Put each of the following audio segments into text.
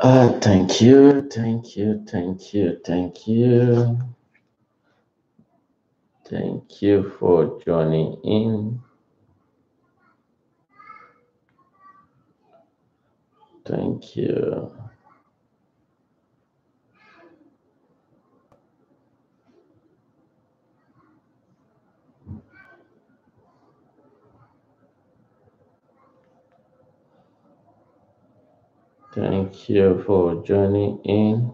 Thank you, thank you, thank you, thank you. Thank you for joining in. Thank you. Thank you for joining in.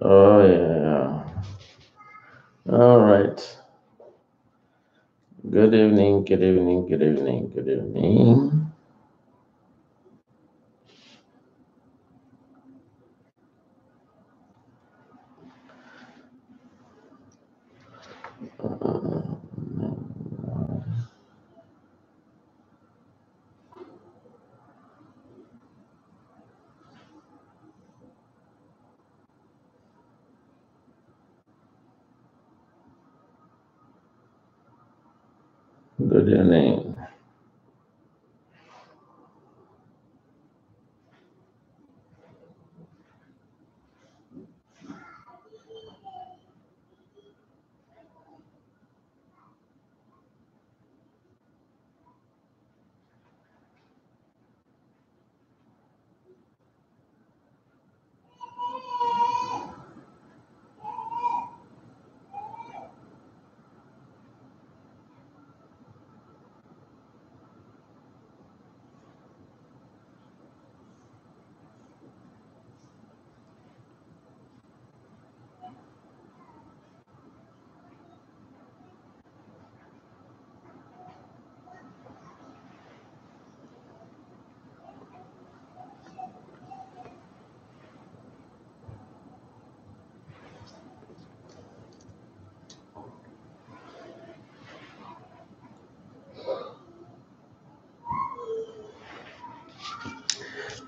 Oh, yeah. All right. Good evening, good evening, good evening, good evening. Good evening.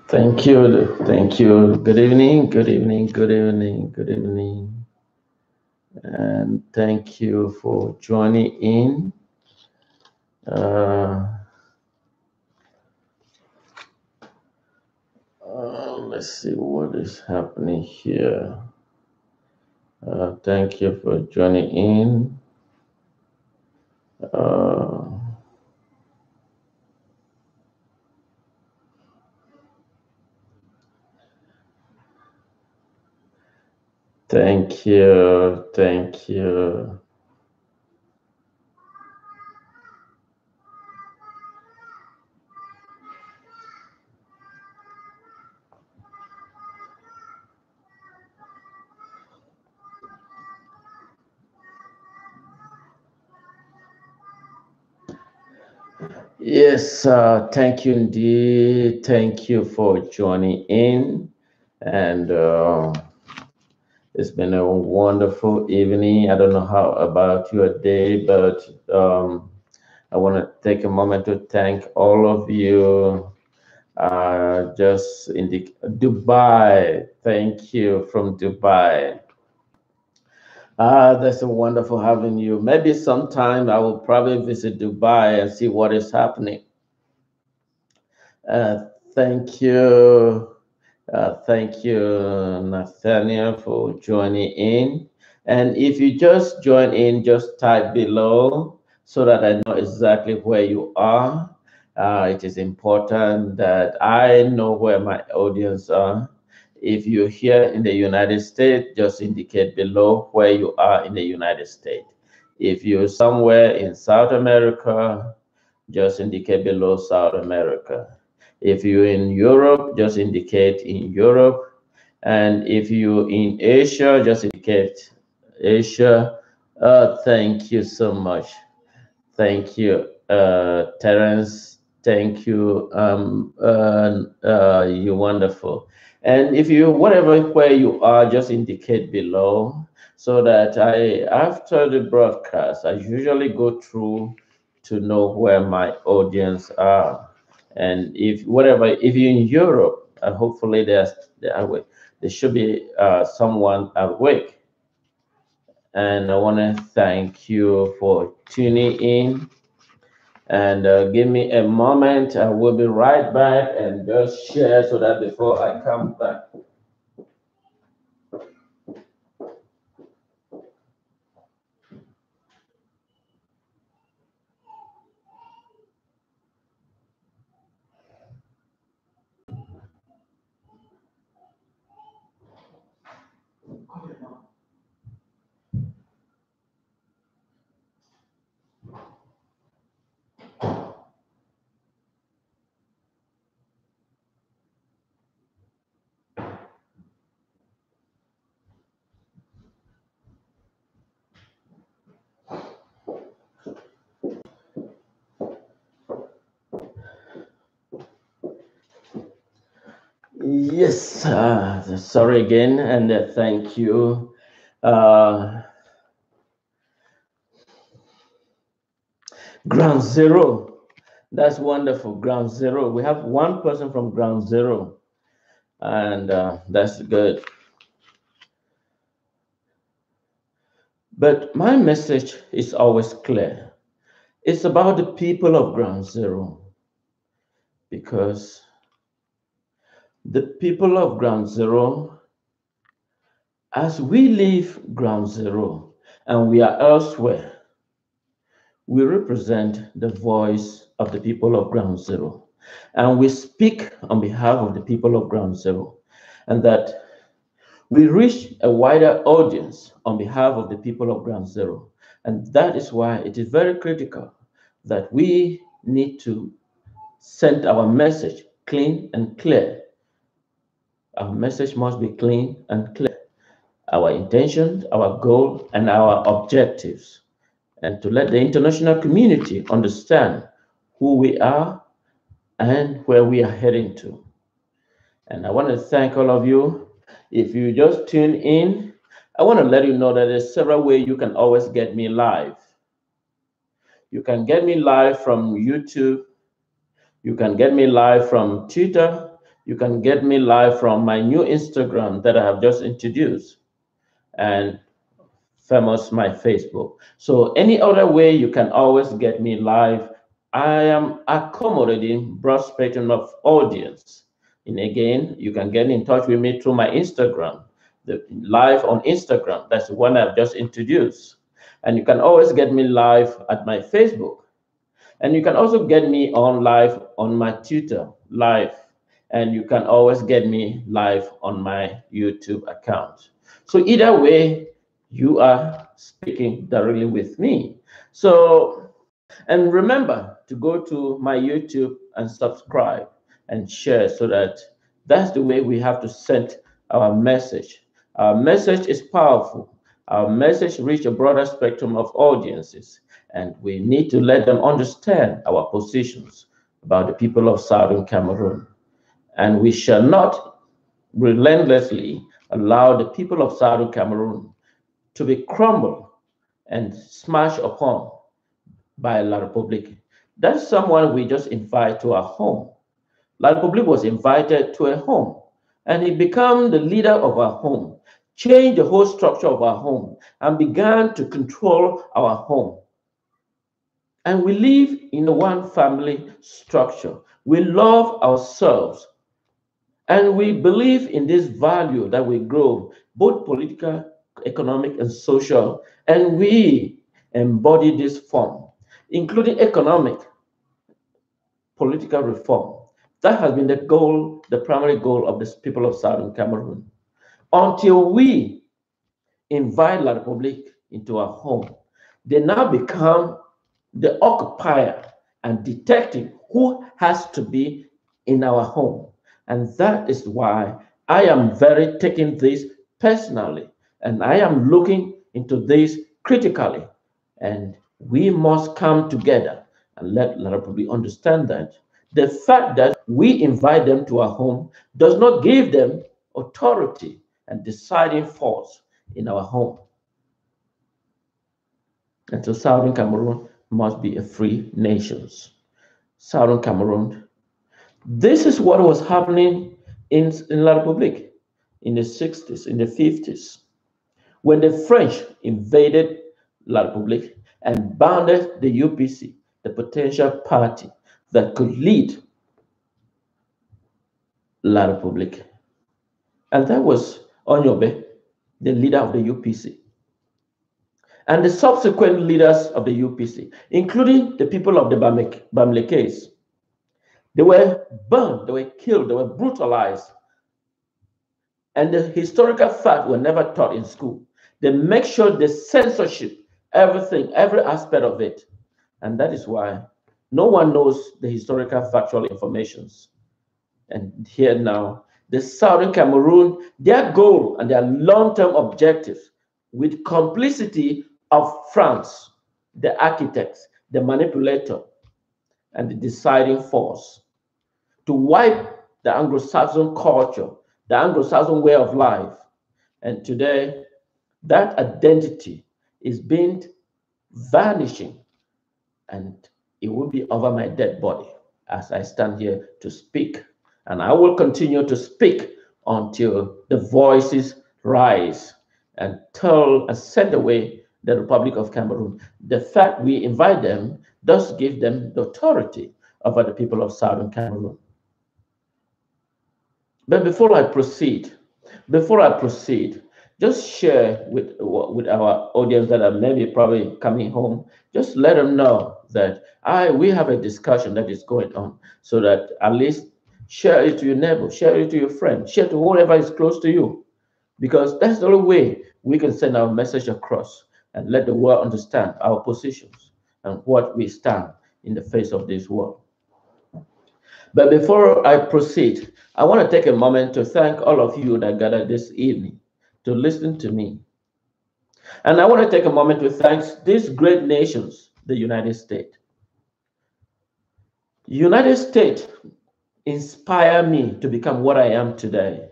Thank you, thank you. Good evening, good evening, good evening, good evening. And thank you for joining in. Uh, let's see what is happening here. Thank you for joining in. Uh, thank you, thank you. Yes, thank you indeed. Thank you for joining in. And it's been a wonderful evening. I don't know how about your day, but I want to take a moment to thank all of you. Just in the Dubai, thank you from Dubai. That's a wonderful having you. Maybe sometime I will probably visit Dubai and see what is happening. Uh, thank you. Thank you, Nathaniel, for joining in. And if you just join in, just type below so that I know exactly where you are. It is important that I know where my audience are. If you're here in the United States, just indicate below where you are in the United States. If you're somewhere in South America, just indicate below South America. If you're in Europe, just indicate in Europe. And if you're in Asia, just indicate Asia. Thank you so much. Thank you, Terence. Thank you. You're wonderful. And if you, whatever where you are, just indicate below so that after the broadcast, I usually go through to know where my audience are. And if whatever, if you're in Europe, hopefully they're awake. There should be someone awake. And I want to thank you for tuning in. And give me a moment. I will be right back and just share so that before I come back. Yes, sorry again, and thank you. Uh, Ground Zero, that's wonderful. Ground Zero, we have one person from Ground Zero, and that's good. But my message is always clear. It's about the people of Ground Zero, because the people of Ground Zero, as we leave Ground Zero and we are elsewhere, we represent the voice of the people of Ground Zero. And we speak on behalf of the people of Ground Zero. And that we reach a wider audience on behalf of the people of Ground Zero. And that is why it is very critical that we need to send our message clean and clear. Our message must be clean and clear. Our intentions, our goal, and our objectives, and to let the international community understand who we are and where we are heading to. And I want to thank all of you. If you just tune in, I want to let you know that there's several ways you can always get me live. You can get me live from YouTube. You can get me live from Twitter. You can get me live from my new Instagram that I have just introduced. And famous my Facebook. So any other way you can always get me live. I am accommodating broad spectrum of audience. And again, you can get in touch with me through my Instagram, the live on Instagram. That's the one I've just introduced. And you can always get me live at my Facebook. And you can also get me on live on my Twitter live. And you can always get me live on my YouTube account. So either way, you are speaking directly with me. So, and remember to go to my YouTube and subscribe and share so that that's the way we have to send our message. Our message is powerful. Our message reach a broader spectrum of audiences, and we need to let them understand our positions about the people of Southern Cameroon. And we shall not relentlessly allow the people of Southern Cameroon to be crumbled and smashed upon by La Republic. That's someone we just invite to our home. La Republic was invited to a home, and he became the leader of our home, changed the whole structure of our home, and began to control our home. And we live in a one family structure. We love ourselves. And we believe in this value that we grow, both political, economic, and social. And we embody this form, including economic, political reform. That has been the goal, the primary goal of the people of Southern Cameroon. Until we invite La Republique into our home, they now become the occupier and detective who has to be in our home. And that is why I am very taking this personally, and I am looking into this critically. And we must come together and let La Republic understand that the fact that we invite them to our home does not give them authority, and deciding force in our home. And so Southern Cameroon must be a free nation. Southern Cameroon. This is what was happening in La Republique in the 60s, in the 50s, when the French invaded La Republique and bounded the UPC, the potential party that could lead La Republique. And that was Onyobe, the leader of the UPC. And the subsequent leaders of the UPC, including the people of the Bamilekes, they were burned, they were killed, they were brutalized. And the historical fact were never taught in school. They make sure the censorship, everything, every aspect of it. And that is why no one knows the historical factual informations. And here now, the Southern Cameroon, their goal and their long-term objectives, with complicity of France, the architects, the manipulator, and the deciding force, to wipe the Anglo-Saxon culture, the Anglo-Saxon way of life. And today, that identity is being vanishing, and it will be over my dead body as I stand here to speak. And I will continue to speak until the voices rise and tell and send away the Republic of Cameroon. The fact we invite them does give them the authority over the people of Southern Cameroon. But before I proceed, just share with our audience that are maybe probably coming home, just let them know that we have a discussion that is going on, so that at least share it to your neighbor, share it to your friend, share to whoever is close to you, because that's the only way we can send our message across and let the world understand our positions and what we stand in the face of this world. But before I proceed, I want to take a moment to thank all of you that gathered this evening to listen to me. And I want to take a moment to thank these great nations, the United States. United States inspired me to become what I am today.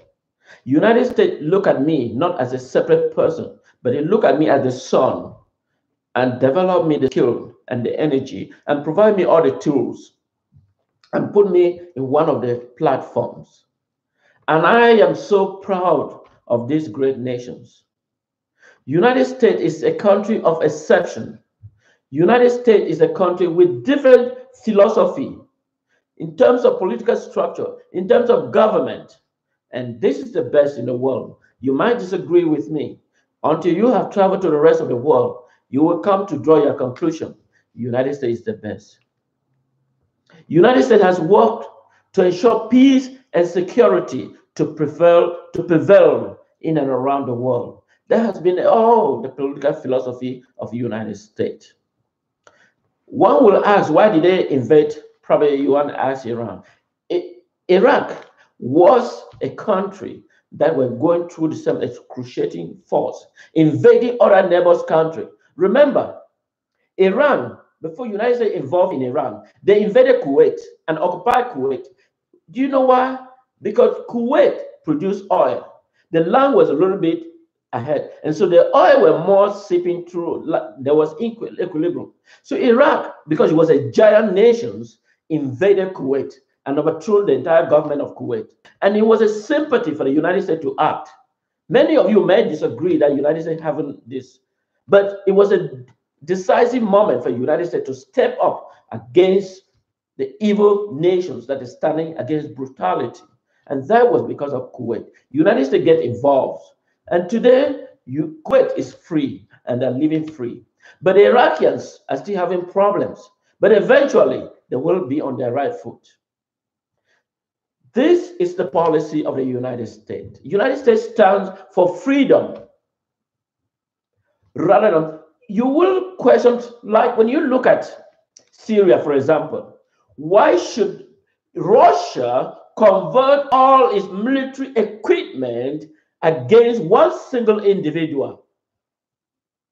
United States look at me not as a separate person, but they look at me as the son and develop me the skill and the energy and provide me all the tools and put me in one of the platforms. And I am so proud of these great nations. United States is a country of exception. United States is a country with different philosophy in terms of political structure, in terms of government. And this is the best in the world. You might disagree with me. Until you have traveled to the rest of the world, you will come to draw your conclusion. United States is the best. United States has worked to ensure peace and security to prevail in and around the world. That has been all the political philosophy of the United States. One will ask, why did they invade? Probably you want to ask Iran. Iraq was a country that were going through the same excruciating force, invading other neighbors' country. Remember, Iran, before the United States involved in Iran, they invaded Kuwait and occupied Kuwait. Do you know why? Because Kuwait produced oil. The land was a little bit ahead. And so the oil were more seeping through. There was equilibrium. So Iraq, because it was a giant nation, invaded Kuwait and overthrew the entire government of Kuwait. And it was a sympathy for the United States to act. Many of you may disagree that the United States having this, but it was a decisive moment for the United States to step up against the evil nations that are standing against brutality. And that was because of Kuwait. United States get involved. And today, Kuwait is free and they're living free. But the Iraqis are still having problems. But eventually, they will be on their right foot. This is the policy of the United States. The United States stands for freedom. Rather than, you will question, like when you look at Syria, for example, why should Russia convert all its military equipment against one single individual?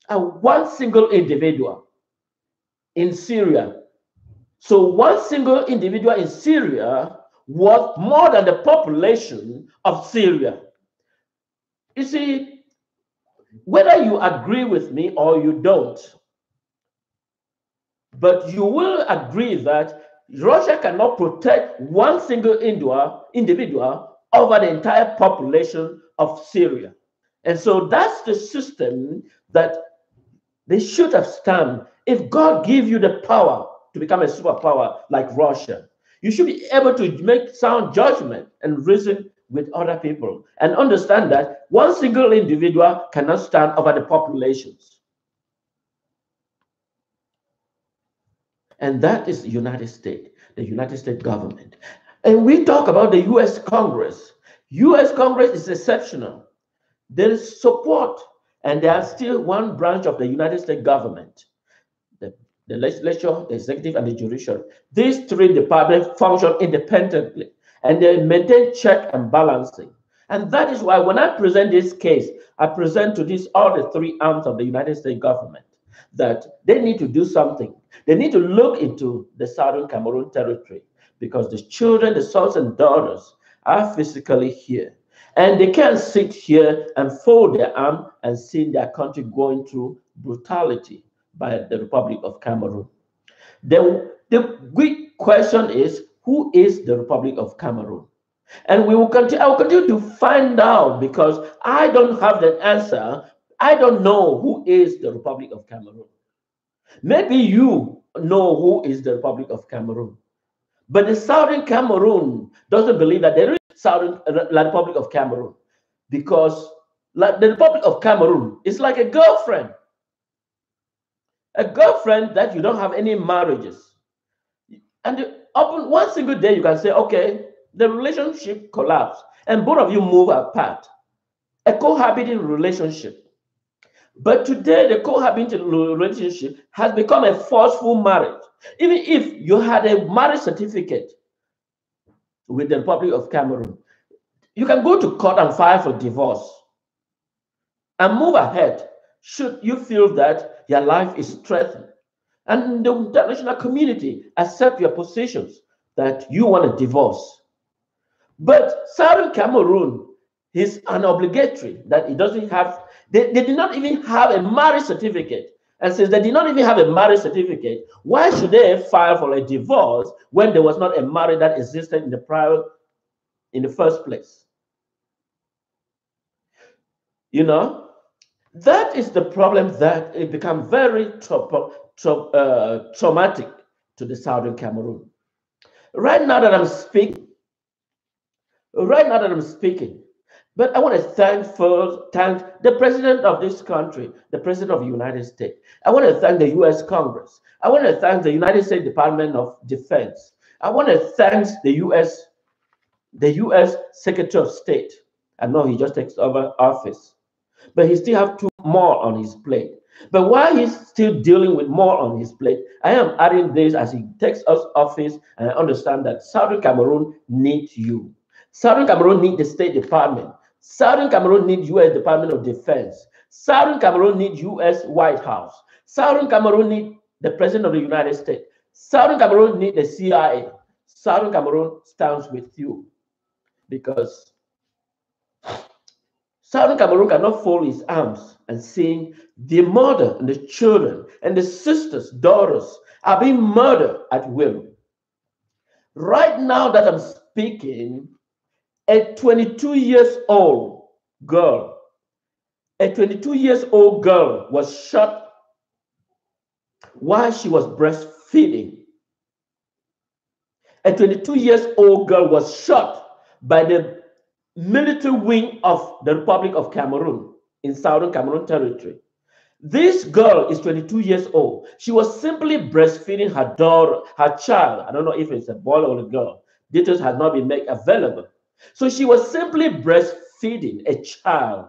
And one single individual in Syria. So one single individual in Syria was more than the population of Syria. You see, whether you agree with me or you don't, but you will agree that Russia cannot protect one single individual over the entire population of Syria. And so that's the system that they should have stand. If God gave you the power to become a superpower like Russia, you should be able to make sound judgment and reason with other people and understand that one single individual cannot stand over the populations. And that is the United States, the United States government. And we talk about the US Congress. US Congress is exceptional. There is support, and there are still one branch of the United States government, the, the legislature, the executive, and the judiciary. These three departments function independently, and they maintain check and balancing. And that is why when I present this case, I present to this all the three arms of the United States government that they need to do something. They need to look into the Southern Cameroon territory because the children, the sons and daughters are physically here. And they can't sit here and fold their arm and see their country going through brutality by the Republic of Cameroon. The big question is, who is the Republic of Cameroon? And I will continue to find out because I don't have the answer. I don't know who is the Republic of Cameroon. Maybe you know who is the Republic of Cameroon. But the Southern Cameroon doesn't believe that there is Southern Republic of Cameroon because like the Republic of Cameroon is like a girlfriend that you don't have any marriages. And one single day you can say, okay, the relationship collapsed and both of you move apart. A cohabiting relationship. But today, the cohabiting relationship has become a forceful marriage. Even if you had a marriage certificate with the Republic of Cameroon, you can go to court and file for divorce and move ahead should you feel that your life is threatened. And the international community accept your positions that you want a divorce. But Southern Cameroon is an obligatory that it doesn't have, they did not even have a marriage certificate. And since they did not even have a marriage certificate, why should they file for a divorce when there was not a marriage that existed in the first place? You know, that is the problem that it become very traumatic to the Southern Cameroon. Right now that I'm speaking, but I want to thank the president of this country, the president of the United States. I want to thank the US Congress. I want to thank the United States Department of Defense. I want to thank the US Secretary of State. I know he just takes over office, but he still have two more on his plate. But while he's still dealing with more on his plate, I am adding this as he takes us office, and I understand that Southern Cameroon needs you. Southern Cameroon needs the State Department. Southern Cameroon needs U.S. Department of Defense. Southern Cameroon needs U.S. White House. Southern Cameroon needs the President of the United States. Southern Cameroon needs the CIA. Southern Cameroon stands with you because Southern Cameroon cannot fold his arms and seeing the mother and the children and the sisters, daughters are being murdered at will. Right now that I'm speaking, a 22 years old girl was shot while she was breastfeeding. A 22 years old girl was shot by the military wing of the Republic of Cameroon in Southern Cameroon territory. This girl is 22 years old. She was simply breastfeeding her daughter, her child. I don't know if it's a boy or a girl. Details have not been made available. So she was simply breastfeeding a child,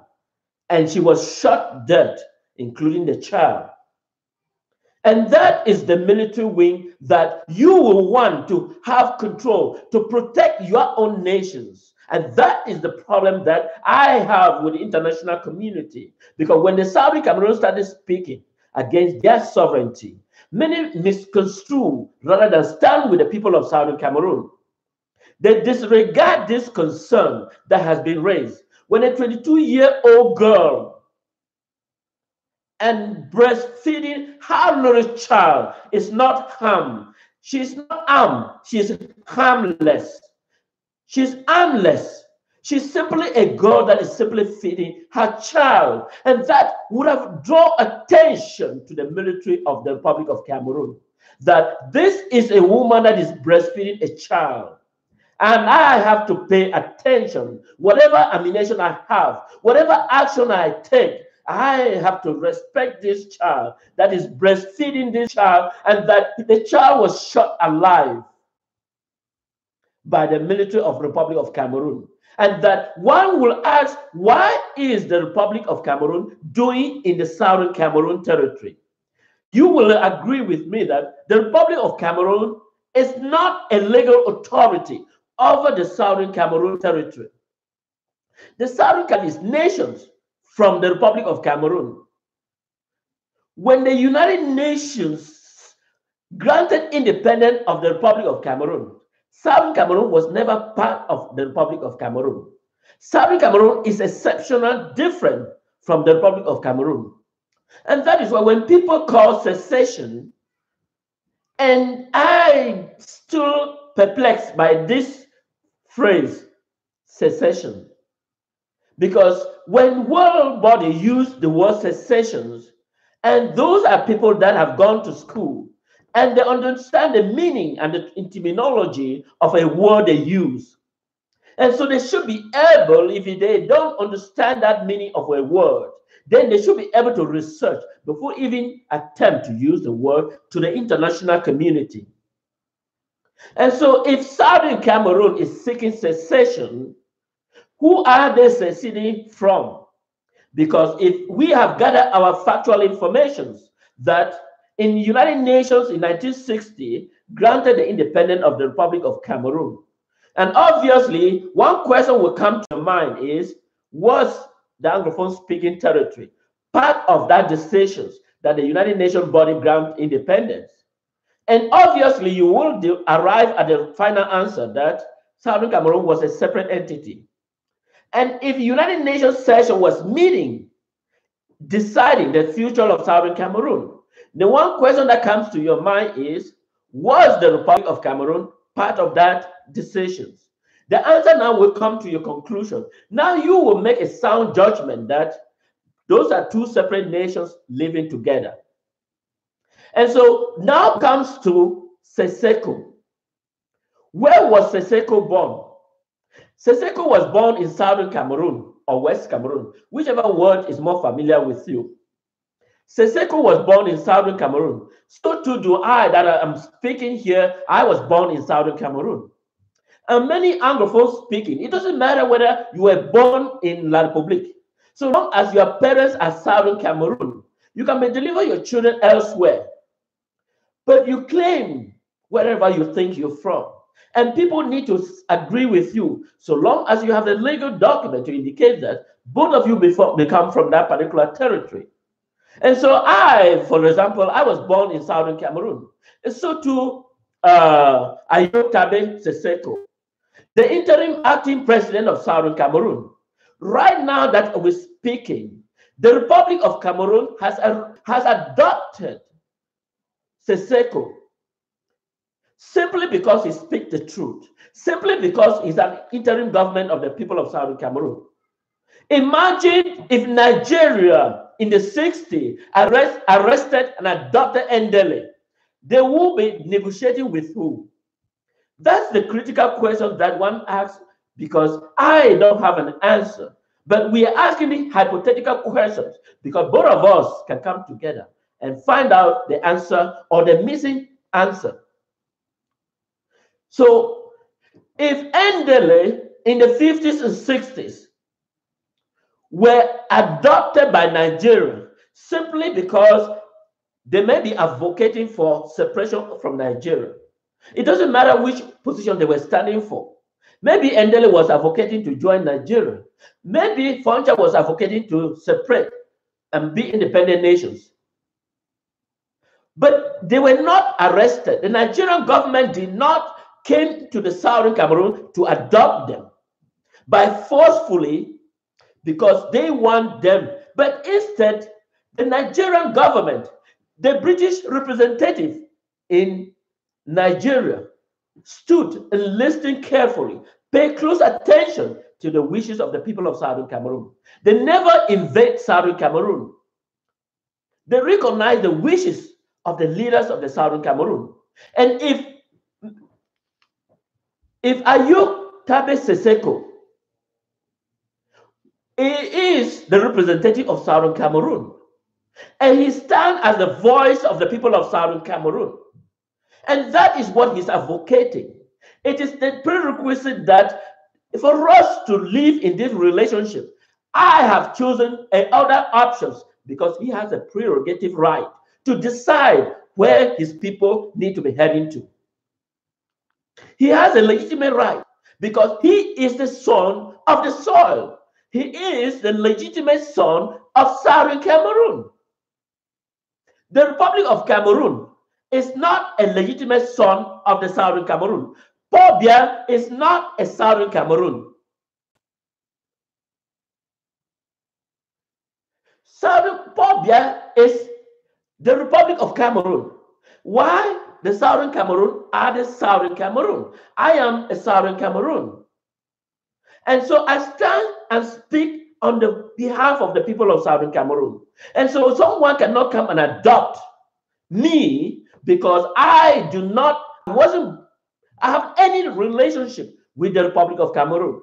and she was shot dead, including the child. And that is the military wing that you will want to have control to protect your own nations. And that is the problem that I have with the international community. Because when the Saudi Cameroon started speaking against their sovereignty, many misconstrue rather than stand with the people of Southern Cameroon. They disregard this concern that has been raised. When a 22-year-old girl and breastfeeding her child is not harm. She's not armed. She's harmless. She's armless. She's simply a girl that is simply feeding her child. And that would have drawn attention to the military of the Republic of Cameroon. That this is a woman that is breastfeeding a child. And I have to pay attention. Whatever ammunition I have, whatever action I take, I have to respect this child that is breastfeeding this child, and that the child was shot alive by the military of Republic of Cameroon. And that one will ask, why is the Republic of Cameroon doing in the Southern Cameroon territory? You will agree with me that the Republic of Cameroon is not a legal authority over the Southern Cameroon territory. The Southern Cameroon is nations from the Republic of Cameroon. When the United Nations granted independence of the Republic of Cameroon, Southern Cameroon was never part of the Republic of Cameroon. Southern Cameroon is exceptional, different from the Republic of Cameroon. And that is why when people call secession, and I still perplexed by this phrase, secession. Because when world body use the word secessions, and those are people that have gone to school, and they understand the meaning and the etymology of a word they use. And so they should be able, if they don't understand that meaning of a word, then they should be able to research before even attempt to use the word to the international community. And so if Southern Cameroon is seeking secession, who are they seceding from? Because if we have gathered our factual information that in the United Nations in 1960 granted the independence of the Republic of Cameroon. And obviously, one question will come to your mind is, was the Anglophone speaking territory part of that decision that the United Nations body grant independence? And obviously, you will arrive at the final answer that Southern Cameroon was a separate entity. And if United Nations session was meeting, deciding the future of Southern Cameroon, the one question that comes to your mind is, was the Republic of Cameroon part of that decision? The answer now will come to your conclusion. Now you will make a sound judgment that those are two separate nations living together. And so now comes to Seseko. Where was Seseko born? Seseko was born in Southern Cameroon or West Cameroon, whichever word is more familiar with you. Seseko was born in Southern Cameroon. So too do I, that I am speaking here. I was born in Southern Cameroon. And many Anglophones speaking, it doesn't matter whether you were born in La Republique. So long as your parents are Southern Cameroon, you can deliver your children elsewhere. But you claim wherever you think you're from. And people need to agree with you, so long as you have the legal document to indicate that both of you become from that particular territory. And so I, for example, I was born in Southern Cameroon. And so too, Ayo Tabe Seseko, the interim acting president of Southern Cameroon. Right now that we're speaking, the Republic of Cameroon has adopted Seseko simply because he speaks the truth, simply because he's an interim government of the people of Southern Cameroon. Imagine if Nigeria in the 60s arrested and adopted Ndele, they will be negotiating with who? That's the critical question that one asks, because I don't have an answer. But we are asking the hypothetical questions because both of us can come together and find out the answer or the missing answer. So if Ndele in the 50s and 60s were adopted by Nigeria simply because they may be advocating for separation from Nigeria, it doesn't matter which position they were standing for. Maybe Ndele was advocating to join Nigeria. Maybe Foncha was advocating to separate and be independent nations. But they were not arrested. The Nigerian government did not came to the Southern Cameroon to adopt them by forcefully because they want them. But instead, the Nigerian government, the British representative in Nigeria, stood and listened carefully, paid close attention to the wishes of the people of Southern Cameroon. They never invade Southern Cameroon. They recognize the wishes of the leaders of the Southern Cameroon. And if Ayuk Tabe Seseko is the representative of Southern Cameroon, and he stands as the voice of the people of Southern Cameroon, and that is what he's advocating. It is the prerequisite that for us to live in this relationship, I have chosen other options because he has a prerogative right to decide where his people need to be heading to. He has a legitimate right because he is the son of the soil. He is the legitimate son of Southern Cameroon. The Republic of Cameroon is not a legitimate son of the Southern Cameroon. Paul Biya is not a Southern Cameroon. Paul Biya is the Republic of Cameroon. Why the Southern Cameroon are the Southern Cameroon? I am a Southern Cameroon. And so I stand and speak on the behalf of the people of Southern Cameroon. And so someone cannot come and adopt me because I have any relationship with the Republic of Cameroon.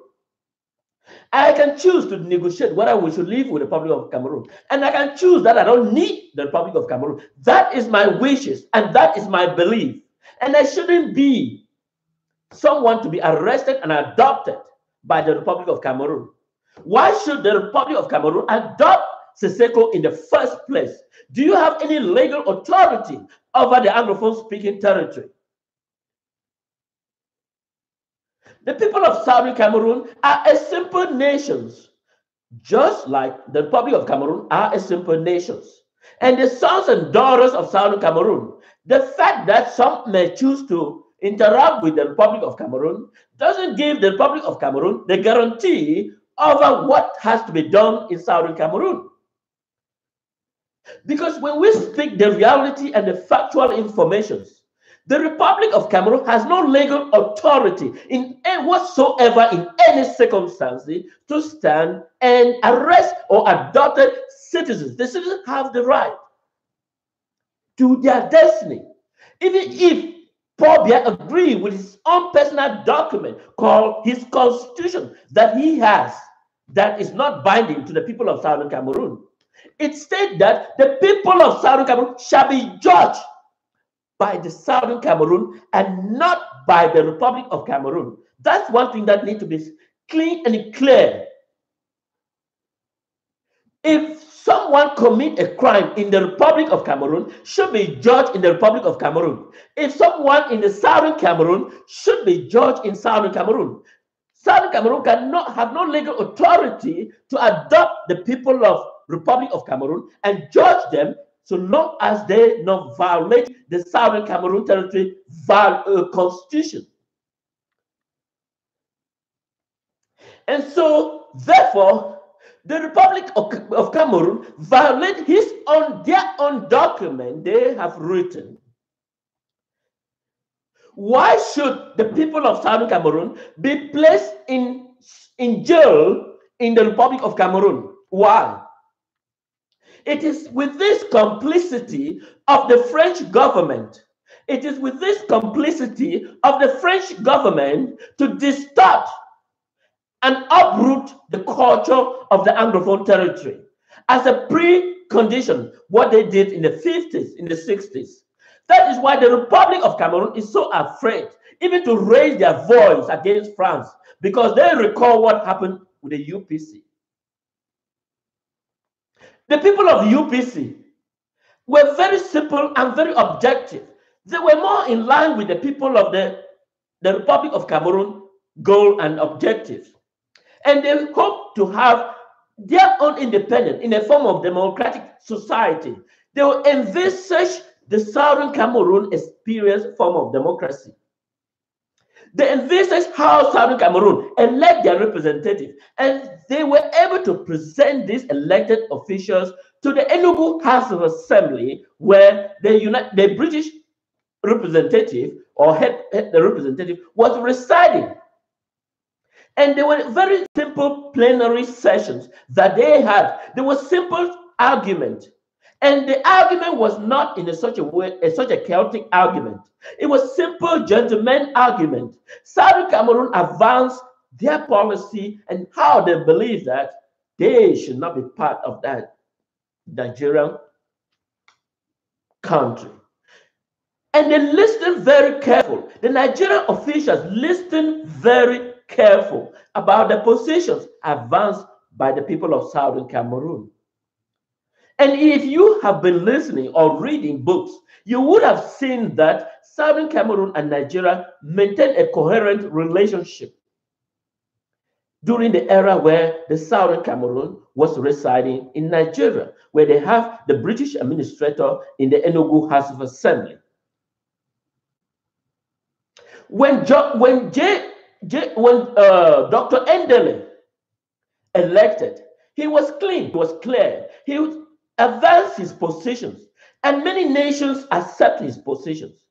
I can choose to negotiate whether we should live with the Republic of Cameroon. And I can choose that I don't need the Republic of Cameroon. That is my wishes and that is my belief. And I shouldn't be someone to be arrested and adopted by the Republic of Cameroon. Why should the Republic of Cameroon adopt Seseko in the first place? Do you have any legal authority over the Anglophone-speaking territory? The people of Southern Cameroon are a simple nation, just like the Republic of Cameroon are a simple nation. And the sons and daughters of Southern Cameroon, the fact that some may choose to interact with the Republic of Cameroon doesn't give the Republic of Cameroon the guarantee over what has to be done in Southern Cameroon. Because when we speak the reality and the factual information, the Republic of Cameroon has no legal authority in whatsoever in any circumstance to stand and arrest or adopt citizens. The citizens have the right to their destiny. Even if Paul Biya agrees with his own personal document called his constitution that he has, that is not binding to the people of Southern Cameroon. It states that the people of Southern Cameroon shall be judged by the Southern Cameroon and not by the Republic of Cameroon. That's one thing that needs to be clean and clear. If someone commits a crime in the Republic of Cameroon, should be judged in the Republic of Cameroon. If someone in the Southern Cameroon should be judged in Southern Cameroon. Southern Cameroon cannot have no legal authority to adopt the people of Republic of Cameroon and judge them so long as they not violate the Southern Cameroon territory constitution. And so, therefore, the Republic of Cameroon violate their own document they have written. Why should the people of Southern Cameroon be placed in jail in the Republic of Cameroon? Why? It is with this complicity of the French government. It is with this complicity of the French government to distort and uproot the culture of the Anglophone territory as a precondition, what they did in the 50s, in the 60s. That is why the Republic of Cameroon is so afraid even to raise their voice against France, because they recall what happened with the UPC. The people of UPC were very simple and very objective. They were more in line with the people of the Republic of Cameroon goal and objectives. And they hope to have their own independence in a form of democratic society. They will envisage the Southern Cameroon experience form of democracy. They envisage how Southern Cameroon elect their representative. And they were able to present these elected officials to the Enugu House of Assembly, where the British representative or the representative was residing. And there were very simple plenary sessions that they had. There was simple argument. And the argument was not in such a chaotic argument. It was simple gentleman argument. Southern Cameroon advanced their policy and how they believe that they should not be part of that Nigerian country. And they listened very careful. The Nigerian officials listened very careful about the positions advanced by the people of Southern Cameroon. And if you have been listening or reading books, you would have seen that Southern Cameroon and Nigeria maintained a coherent relationship during the era where the Southern Cameroon was residing in Nigeria, where they have the British administrator in the Enugu House of Assembly. When Dr. Endele elected, he was clean, he was clear, he advanced his positions, and many nations accept his positions.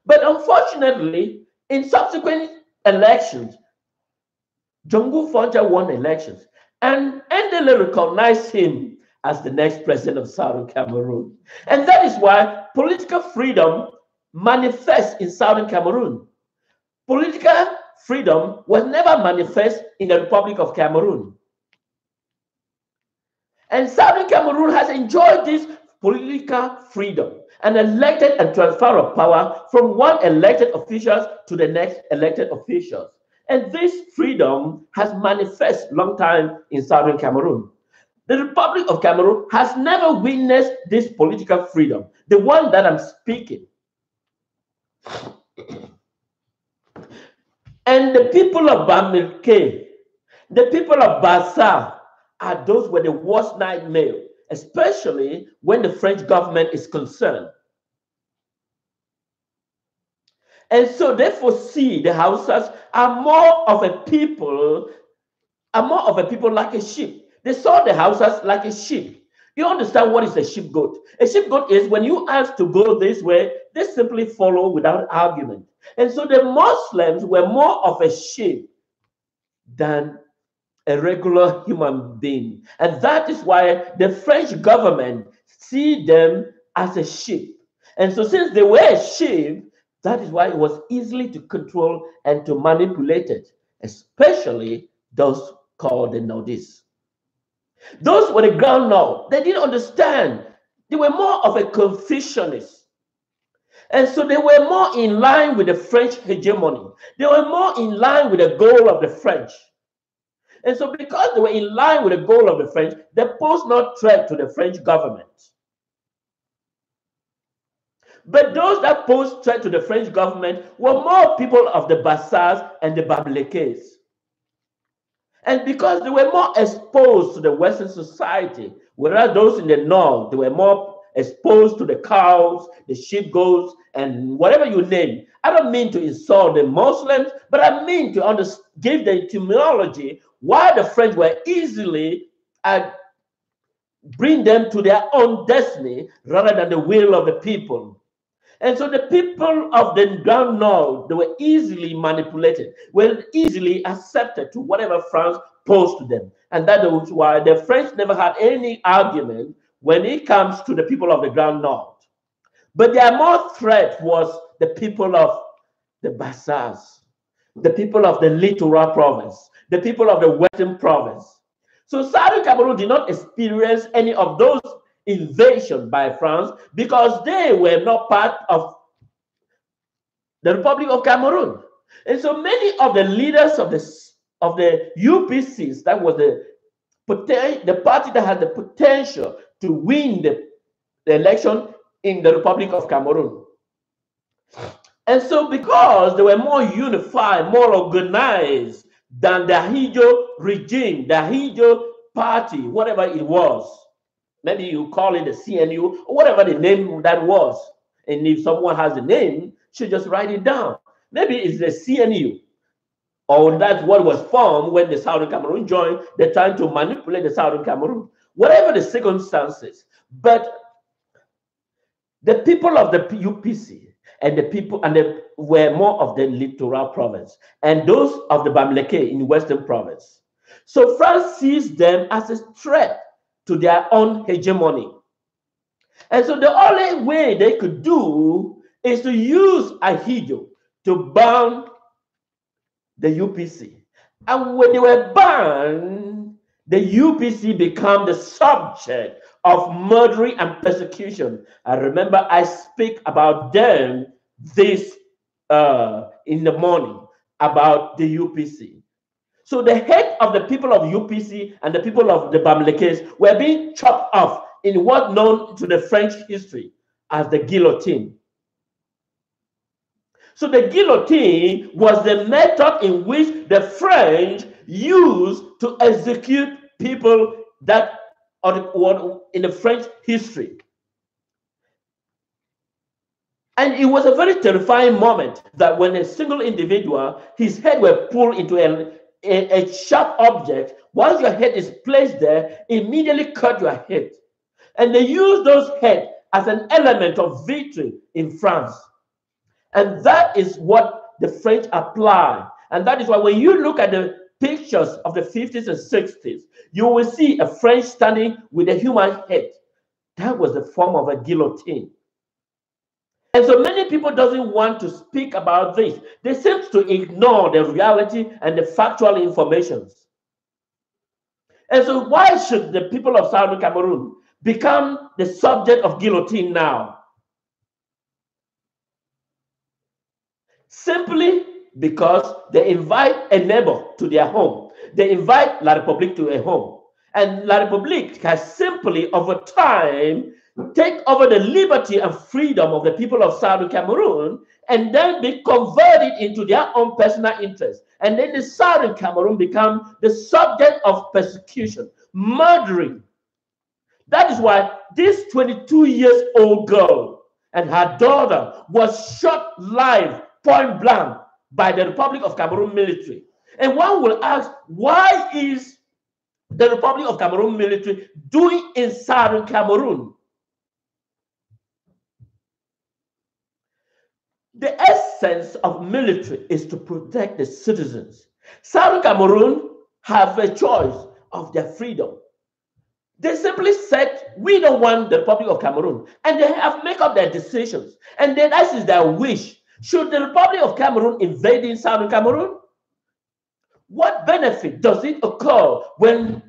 But unfortunately, in subsequent elections, Jongu Fonja won elections, and Endele recognized him as the next president of Southern Cameroon. And that is why political freedom manifests in Southern Cameroon. Political freedom was never manifest in the Republic of Cameroon. And Southern Cameroon has enjoyed this political freedom and elected and transfer of power from one elected official to the next elected officials. And this freedom has manifest long time in Southern Cameroon. The Republic of Cameroon has never witnessed this political freedom, the one that I'm speaking. And the people of Bamileke, the people of Bassa, are those were the worst nightmare, especially when the French government is concerned. And so they foresee the Hausas are more of a people like a sheep. They saw the Hausas like a sheep. You understand what is a sheep goat? A sheep goat is when you ask to go this way, they simply follow without argument. And so the Muslims were more of a sheep than a regular human being. And that is why the French government see them as a sheep. And so since they were a sheep, that is why it was easily to control and to manipulate it, especially those called the Nordis. Those were the ground now. They didn't understand. They were more of a Confucianist. And so they were more in line with the French hegemony. They were more in line with the goal of the French. And so because they were in line with the goal of the French, they posed no threat to the French government. But those that posed threat to the French government were more people of the Bassas and the Bamilekes. And because they were more exposed to the Western society, whereas those in the North, they were more exposed to the cows, the sheep goats, and whatever you name. I don't mean to insult the Muslims, but I mean to give the etymology why the French were easily bring them to their own destiny rather than the will of the people. And so the people of the ground north, they were easily manipulated, were easily accepted to whatever France posed to them. And that is why the French never had any argument when it comes to the people of the ground north. But their more threat was the people of the Bassas, the people of the Littoral province, the people of the Western province. So Southern Cameroon did not experience any of those invasion by France because they were not part of the Republic of Cameroon. And so many of the leaders of the UPCs, that was the party that had the potential to win the election in the Republic of Cameroon. And so because they were more unified, more organized than the Ahijo regime, the Ahijo party, whatever it was, maybe you call it the CNU or whatever the name that was. And if someone has the name, should just write it down. Maybe it's the CNU. or that's what was formed when the Southern Cameroon joined. They're trying to manipulate the Southern Cameroon, whatever the circumstances. But the people of the UPC and the people and the were more of the littoral province and those of the Bamileke in the Western province. So France sees them as a threat to their own hegemony. And so the only way they could do is to use Ahijo to ban the UPC. And when they were banned, the UPC became the subject of murdering and persecution. I remember I speak about them this in the morning about the UPC. So the head of the people of UPC and the people of the Bamilekes were being chopped off in what known to the French history as the guillotine. So the guillotine was the method in which the French used to execute people that are in the French history. And it was a very terrifying moment that when a single individual, his head were pulled into a sharp object, once your head is placed there, immediately cut your head. And they used those heads as an element of victory in France. And that is what the French apply. And that is why when you look at the pictures of the 50s and 60s, you will see a French standing with a human head. That was the form of a guillotine. And so many people doesn't want to speak about this. They seem to ignore the reality and the factual informations. And so why should the people of Southern Cameroon become the subject of guillotine now? Simply because they invite a neighbor to their home. They invite La République to a home. And La République has simply, over time, take over the liberty and freedom of the people of Southern Cameroon and then be converted into their own personal interests. And then the Southern Cameroon become the subject of persecution, murdering. That is why this 22-year-old girl and her daughter was shot live, point blank, by the Republic of Cameroon military. And one will ask, why is the Republic of Cameroon military doing in Southern Cameroon? The essence of military is to protect the citizens. Southern Cameroon have a choice of their freedom. They simply said, we don't want the Republic of Cameroon. And they have made up their decisions. And then that is their wish. Should the Republic of Cameroon invade in Southern Cameroon? What benefit does it occur when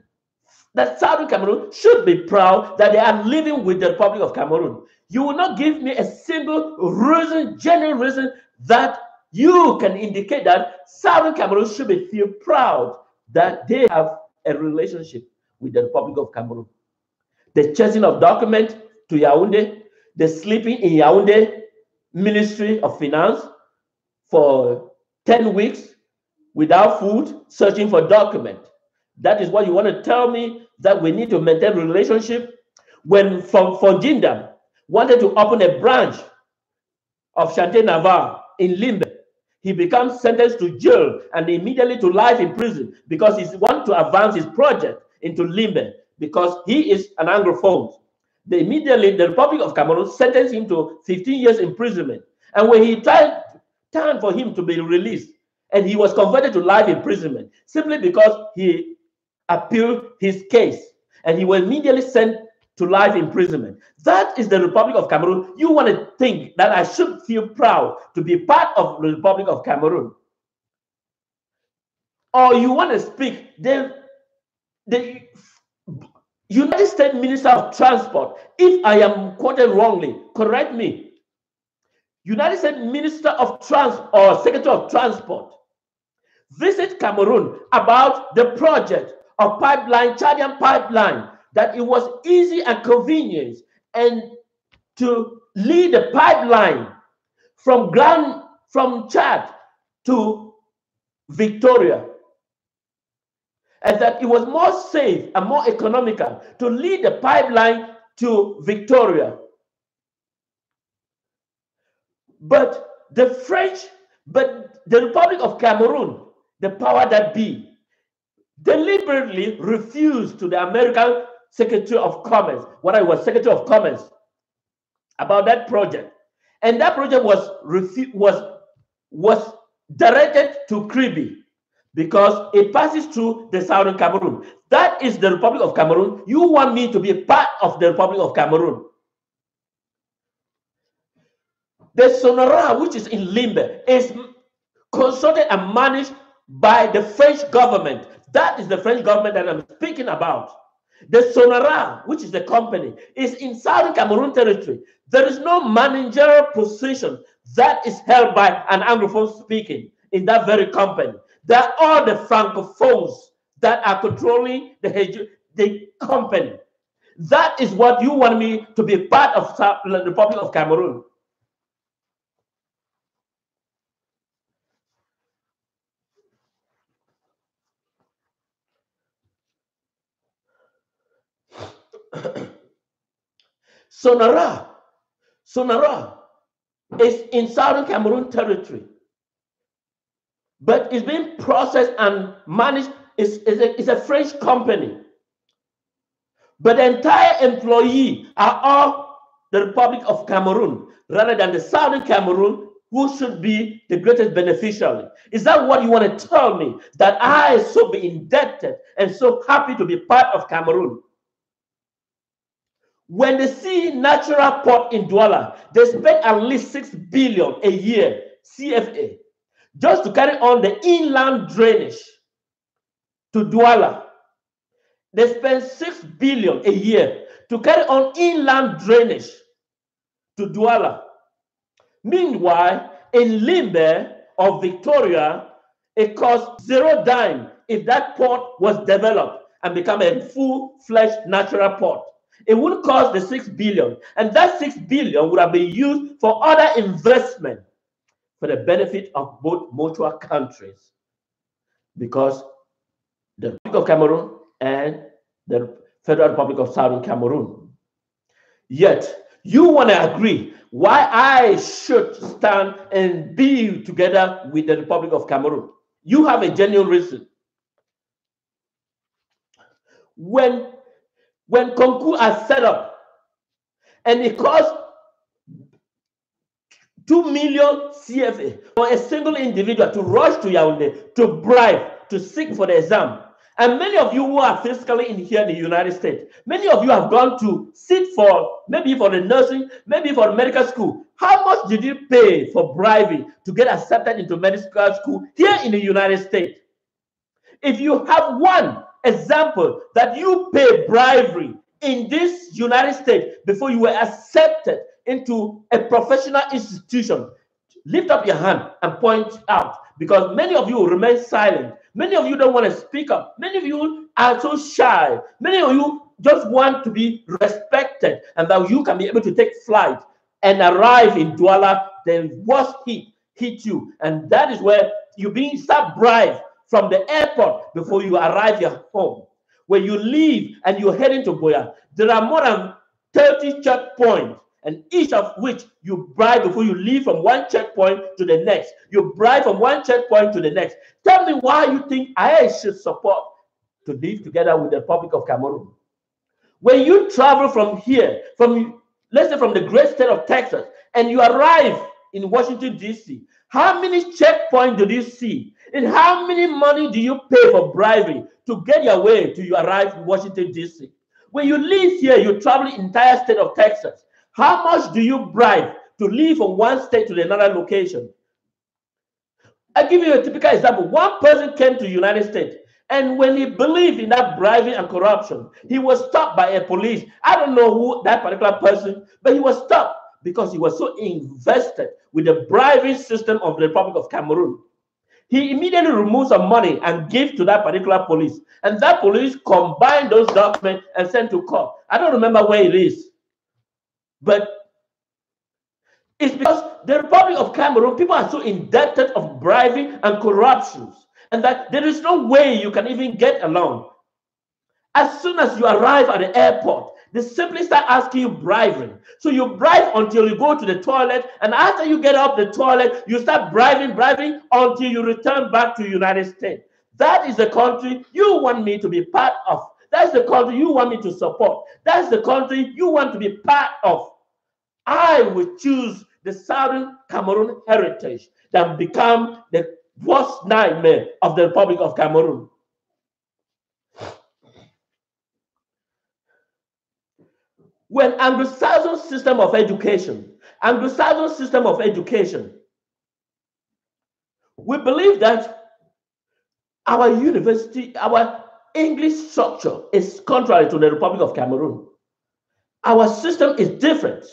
that Southern Cameroon should be proud that they are living with the Republic of Cameroon? You will not give me a single reason, genuine reason, that you can indicate that Southern Cameroon should be feel proud that they have a relationship with the Republic of Cameroon. The chasing of documents to Yaoundé, the sleeping in Yaoundé Ministry of Finance for 10 weeks without food, searching for documents. That is what you want to tell me, that we need to maintain relationship? When from Fonjinda wanted to open a branch of Chantier Navarre in Limbe, he becomes sentenced to jail and immediately to life in prison because he wants to advance his project into Limbe because he is an Anglophone. Immediately, the Republic of Cameroon sentenced him to 15 years imprisonment. And when he tried time for him to be released, and he was converted to life imprisonment simply because he appealed his case, and he was immediately sent to life imprisonment. That is the Republic of Cameroon. You want to think that I should feel proud to be part of the Republic of Cameroon? Or you want to speak the United States Minister of Transport, if I am quoted wrongly, correct me. United States Minister of Transport or Secretary of Transport visit Cameroon about the project of pipeline, Chadian pipeline, that it was easy and convenient and to lead the pipeline from Chad to Victoria, and that it was more safe and more economical to lead the pipeline to Victoria. But the Republic of Cameroon, the power that be, deliberately refused to the American Secretary of Commerce, what I was Secretary of Commerce, about that project. And that project was directed to Kribi because it passes through the southern Cameroon. That is the Republic of Cameroon. You want me to be a part of the Republic of Cameroon. The Sonora, which is in Limbe, is consulted and managed by the French government. That is the French government that I'm speaking about. The Sonora, which is the company, is in Southern Cameroon territory. There is no managerial position that is held by an Anglophone speaking in that very company. They are all the Francophones that are controlling the company. That is what you want me to be part of the Republic of Cameroon. Sonora is in Southern Cameroon territory, but it's being processed and managed. It's a French company, but the entire employee are all the Republic of Cameroon rather than the Southern Cameroon, who should be the greatest beneficiary. Is that what you want to tell me? That I so be indebted and so happy to be part of Cameroon? When they see natural port in Douala, they spend at least 6 billion a year, CFA, just to carry on the inland drainage to Douala. They spend 6 billion a year to carry on inland drainage to Douala. Meanwhile, in Limbe or Victoria, it costs 0 dime if that port was developed and become a full-fledged natural port. It wouldn't cost the 6 billion. And that 6 billion would have been used for other investment for the benefit of both mutual countries. Because the Republic of Cameroon and the Federal Republic of Southern Cameroon. Yet, you want to agree why I should stand and be together with the Republic of Cameroon. You have a genuine reason. When Concours are set up and it costs 2 million CFA for a single individual to rush to Yaoundé, to bribe, to seek for the exam. And many of you who are physically in here in the United States, many of you have gone to sit for, maybe for the nursing, maybe for medical school. How much did you pay for bribing to get accepted into medical school here in the United States? If you have one example that you pay bribery in this United States before you were accepted into a professional institution, lift up your hand and point out, because many of you remain silent. Many of you don't want to speak up. Many of you are so shy. Many of you just want to be respected and that you can be able to take flight and arrive in Douala. The worst hit you. And that is where you're being start bribed from the airport before you arrive your home. When you leave and you're heading to Boya, there are more than 30 checkpoints, and each of which you bribe before you leave from one checkpoint to the next. You bribe from one checkpoint to the next. Tell me why you think I should support to live together with the Republic of Cameroon. When you travel from here, let's say from the great state of Texas, and you arrive in Washington, D.C., how many checkpoints do you see? And how many money do you pay for bribing to get your way to you arrive in Washington, D.C.? When you leave here, you travel the entire state of Texas. How much do you bribe to leave from one state to another location? I'll give you a typical example. One person came to the United States, and when he believed in that bribing and corruption, he was stopped by a police. I don't know who that particular person, but he was stopped because he was so invested with the bribing system of the Republic of Cameroon. He immediately removed some money and gave to that particular police. And that police combined those documents and sent to court. I don't remember where it is. But it's because the Republic of Cameroon, people are so indebted of bribing and corruptions, and that there is no way you can even get along. As soon as you arrive at the airport, They simply start asking you bribing. So you bribe until you go to the toilet, and after you get off the toilet, you start bribing until you return back to the United States. That is the country you want me to be part of. That's the country you want me to support. That's the country you want to be part of. I will choose the Southern Cameroon heritage than become the worst nightmare of the Republic of Cameroon. When Anglo-Saxon system of education, we believe that our university, our English structure is contrary to the Republic of Cameroon. Our system is different.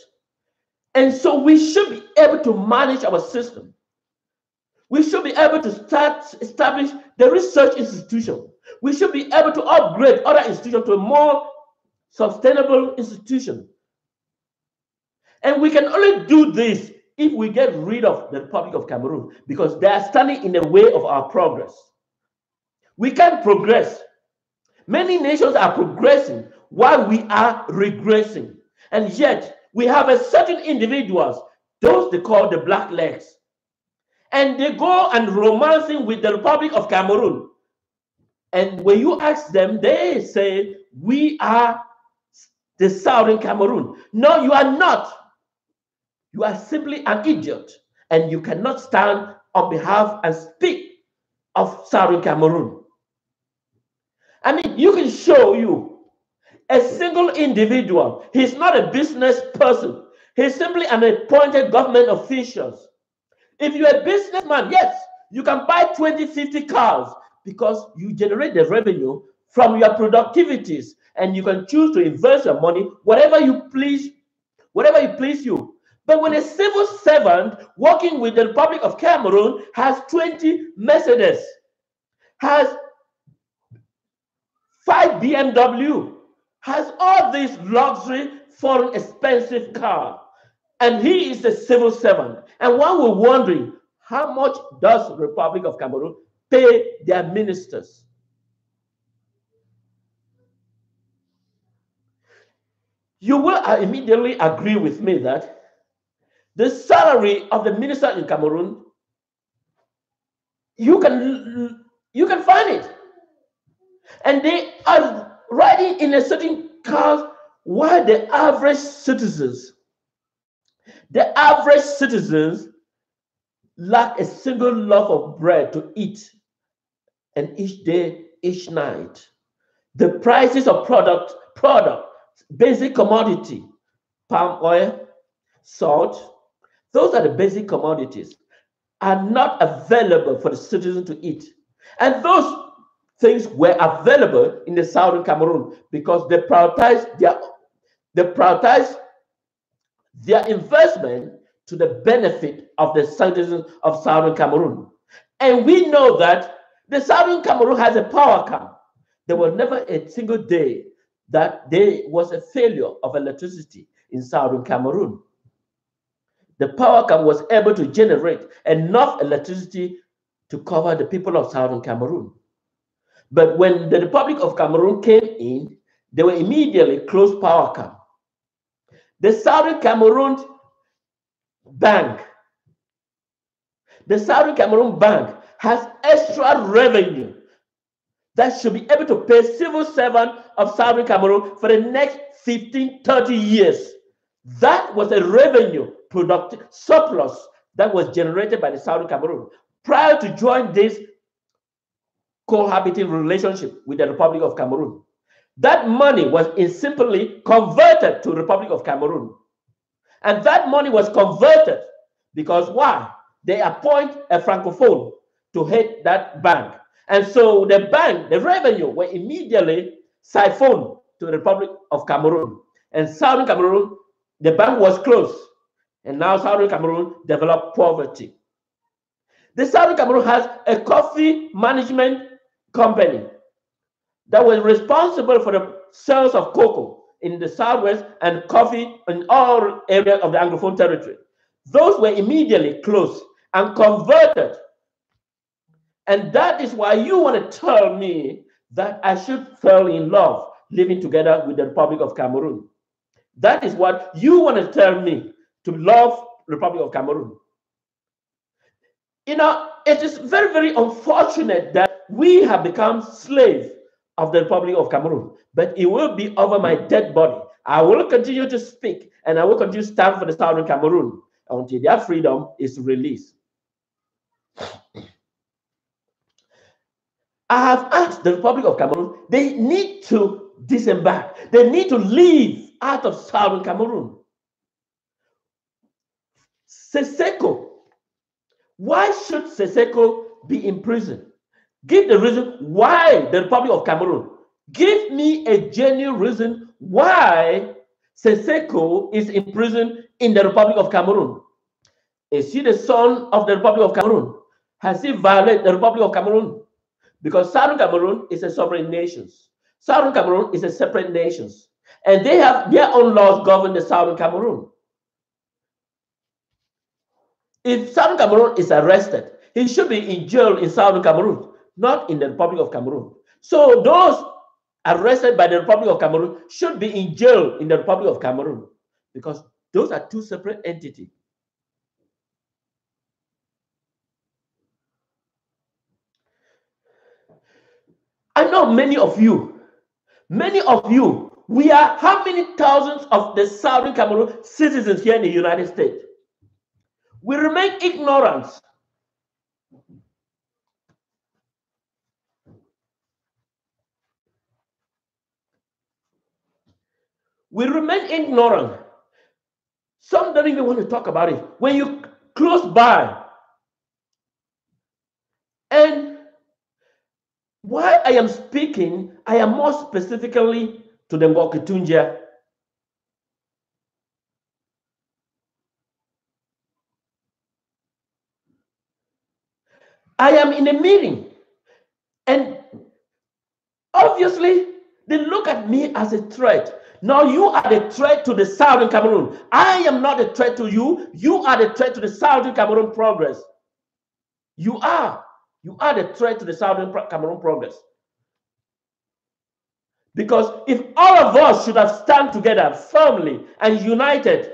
And so we should be able to manage our system. We should be able to establish the research institution. We should be able to upgrade other institutions to a more sustainable institution. And we can only do this if we get rid of the Republic of Cameroon, because they are standing in the way of our progress. We can't progress. Many nations are progressing while we are regressing. And yet, we have a certain individuals, those they call the black legs. And they go and romancing with the Republic of Cameroon. And when you ask them, they say, we are the Southern Cameroon. No, you are not. You are simply an idiot. And you cannot stand on behalf and speak of Southern Cameroon. I mean, you can show you a single individual. He's not a business person. He's simply an appointed government official. If you're a businessman, yes, you can buy 20, 50 cars because you generate the revenue from your productivities, and you can choose to invest your money whatever you please you. But when a civil servant working with the Republic of Cameroon has 20 Mercedes, has 5 BMW, has all these luxury, foreign, expensive car, and he is a civil servant. And one will wondering, how much does the Republic of Cameroon pay their ministers? You will immediately agree with me that the salary of the minister in Cameroon, you can find it. And they are riding in a certain car, while the average citizens lack a single loaf of bread to eat, and each day, each night. The prices of product, basic commodity, palm oil, salt, those are the basic commodities, are not available for the citizen to eat. And those things were available in the Southern Cameroon because they prioritized their investment to the benefit of the citizens of Southern Cameroon. And we know that the Southern Cameroon has a power camp. There was never a single day that there was a failure of electricity in Southern Cameroon. The power camp was able to generate enough electricity to cover the people of Southern Cameroon. But when the Republic of Cameroon came in, they were immediately closed power camp. The Southern Cameroon Bank has extra revenue that should be able to pay civil servants of Southern Cameroon for the next 15, 30 years. That was a revenue productive surplus that was generated by the Southern Cameroon prior to join this cohabiting relationship with the Republic of Cameroon. That money was simply converted to Republic of Cameroon. And that money was converted because why? They appoint a francophone to head that bank. And so the bank, the revenue were immediately siphoned to the Republic of Cameroon. And Southern Cameroon, the bank was closed. And now Southern Cameroon developed poverty. The Southern Cameroon has a coffee management company that was responsible for the sales of cocoa in the southwest and coffee in all areas of the Anglophone territory. Those were immediately closed and converted. And that is why you want to tell me that I should fall in love living together with the Republic of Cameroon. That is what you want to tell me, to love Republic of Cameroon. You know, it is very, very unfortunate that we have become slaves of the Republic of Cameroon, but it will be over my dead body. I will continue to speak and I will continue to stand for the Southern Cameroon until their freedom is released. I have asked the Republic of Cameroon, they need to disembark. They need to leave out of Southern Cameroon. Seseko, why should Seseko be in prison? Give the reason why the Republic of Cameroon. Give me a genuine reason why Seseko is in prison in the Republic of Cameroon. Is he the son of the Republic of Cameroon? Has he violated the Republic of Cameroon? Because Southern Cameroon is a sovereign nation. Southern Cameroon is a separate nation. And they have their own laws govern the Southern Cameroon. If Southern Cameroon is arrested, he should be in jail in Southern Cameroon, not in the Republic of Cameroon. So those arrested by the Republic of Cameroon should be in jail in the Republic of Cameroon, because those are two separate entities. I know many of you, we are how many thousands of the Southern Cameroon citizens here in the United States? We remain ignorant. We remain ignorant. Some don't even want to talk about it. When you close by, and why I am speaking, I am more specifically to the Ngokitunja. I am in a meeting, and obviously they look at me as a threat. Now you are the threat to the Southern Cameroon. I am not a threat to you. You are the threat to the Southern Cameroon progress. You are the threat to the Southern Cameroon progress. Because if all of us should have stand together firmly and united,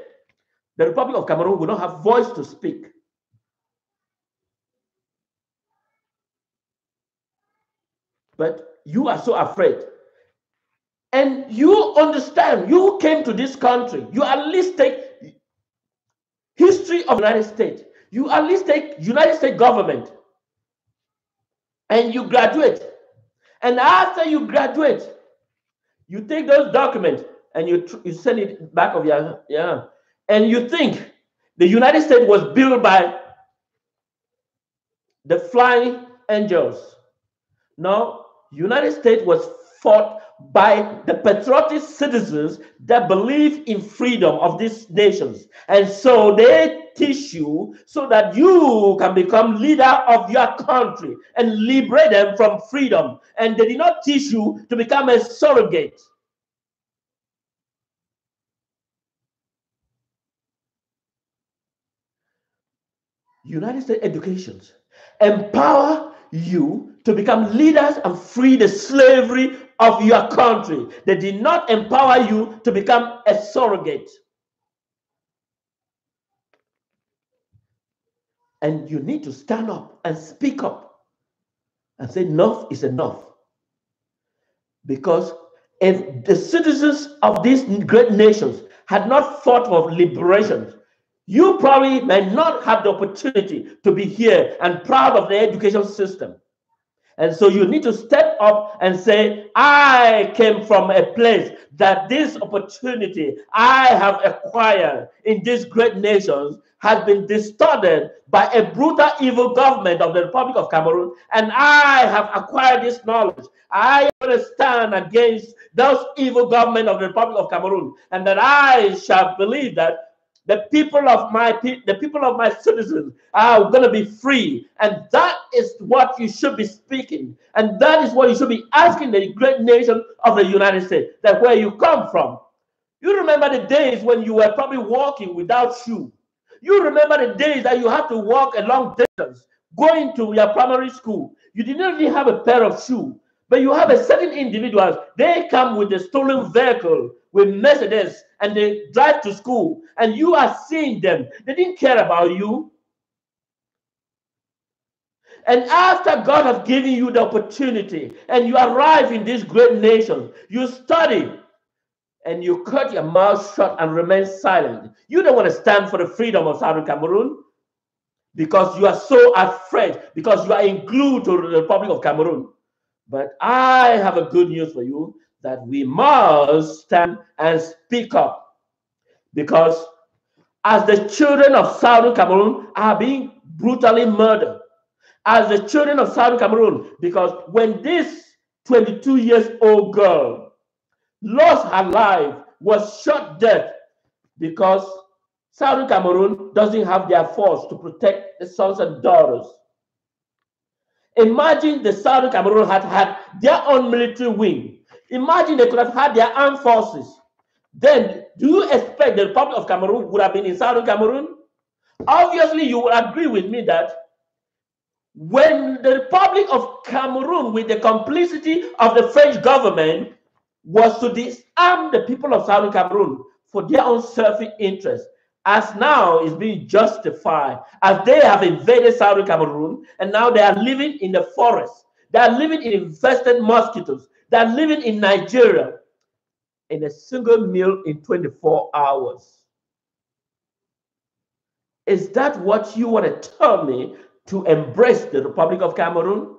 the Republic of Cameroon will not have voice to speak. But you are so afraid. And you understand, you came to this country, you at least take history of the United States, you at least take United States government, and you graduate. And after you graduate, you take those documents and you send it back of your, and you think the United States was built by the flying angels. No, United States was fought by the patriotic citizens that believe in freedom of these nations. And so they teach you so that you can become leader of your country and liberate them from freedom. And they did not teach you to become a surrogate. United States educations empower you to become leaders and free the slavery of your country. They did not empower you to become a surrogate. And you need to stand up and speak up and say enough is enough. Because if the citizens of these great nations had not fought for liberation, you probably may not have the opportunity to be here and proud of the education system. And so you need to step up and say, I came from a place that this opportunity I have acquired in these great nations has been distorted by a brutal, evil government of the Republic of Cameroon. And I have acquired this knowledge. I want to stand against those evil government of the Republic of Cameroon, and that I shall believe that the people of my citizens are going to be free. And that is what you should be speaking. And that is what you should be asking the great nation of the United States, that where you come from. You remember the days when you were probably walking without shoes. You remember the days that you had to walk a long distance going to your primary school. You didn't even have a pair of shoes. But you have a certain individuals, they come with a stolen vehicle, with Mercedes and they drive to school and you are seeing them. They didn't care about you. And after God has given you the opportunity and you arrive in this great nation, you study and you cut your mouth shut and remain silent. You don't want to stand for the freedom of Southern Cameroon because you are so afraid, because you are glued to the Republic of Cameroon. But I have a good news for you, that we must stand and speak up, because as the children of Southern Cameroon are being brutally murdered, as the children of Southern Cameroon, because when this 22 years old girl lost her life, was shot dead, because Southern Cameroon doesn't have their force to protect the sons and daughters. Imagine the Southern Cameroon had had their own military wing. Imagine they could have had their armed forces. Then, do you expect the Republic of Cameroon would have been in Southern Cameroon? Obviously, you will agree with me that when the Republic of Cameroon, with the complicity of the French government, was to disarm the people of Southern Cameroon for their own selfish interest, as now is being justified, as they have invaded Southern Cameroon, and now they are living in the forest. They are living in infested mosquitoes. They are living in Nigeria in a single meal in 24 hours. Is that what you want to tell me, to embrace the Republic of Cameroon?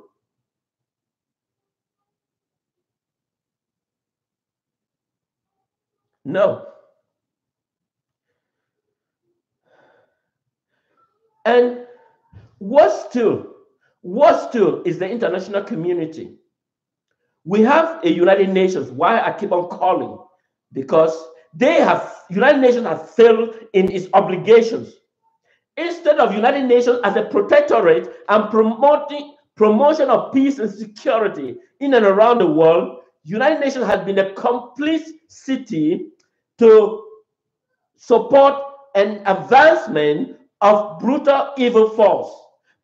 No. And what still is the international community? We have a United Nations. Why I keep on calling? Because United Nations has failed in its obligations. Instead of United Nations as a protectorate and promotion of peace and security in and around the world, United Nations has been a complicity to support an advancement of brutal evil force.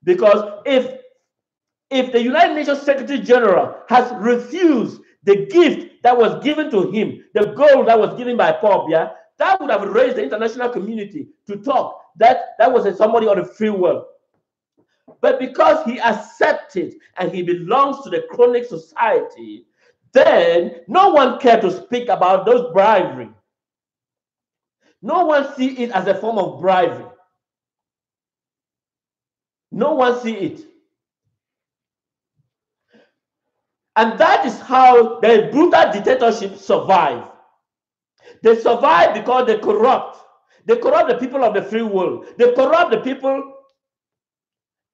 Because if the United Nations Secretary General has refused the gift that was given to him, the gold that was given by Paul Biya, that would have raised the international community to talk that was somebody on the free world. But because he accepted and he belongs to the chronic society, then no one cared to speak about those bribery. No one see it as a form of bribery. No one see it. And that is how the brutal dictatorship survive. They survive because they corrupt. They corrupt the people of the free world. They corrupt the people,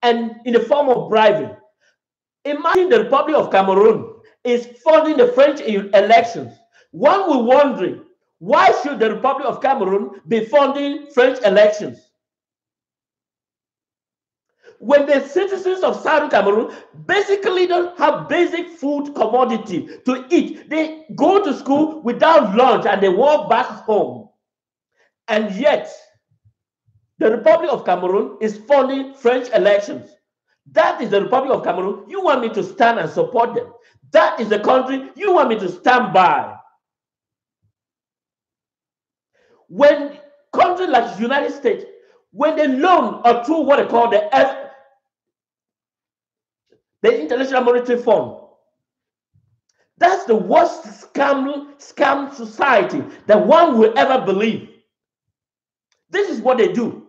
and in the form of bribery. Imagine the Republic of Cameroon is funding the French elections. One will wondering, why should the Republic of Cameroon be funding French elections? When the citizens of Southern Cameroon basically don't have basic food commodity to eat, they go to school without lunch and they walk back home. And yet, the Republic of Cameroon is funding French elections. That is the Republic of Cameroon. You want me to stand and support them. That is the country you want me to stand by. When countries like the United States, when they loan or through what they call the International Monetary Fund, that's the worst scam society that one will ever believe. This is what they do,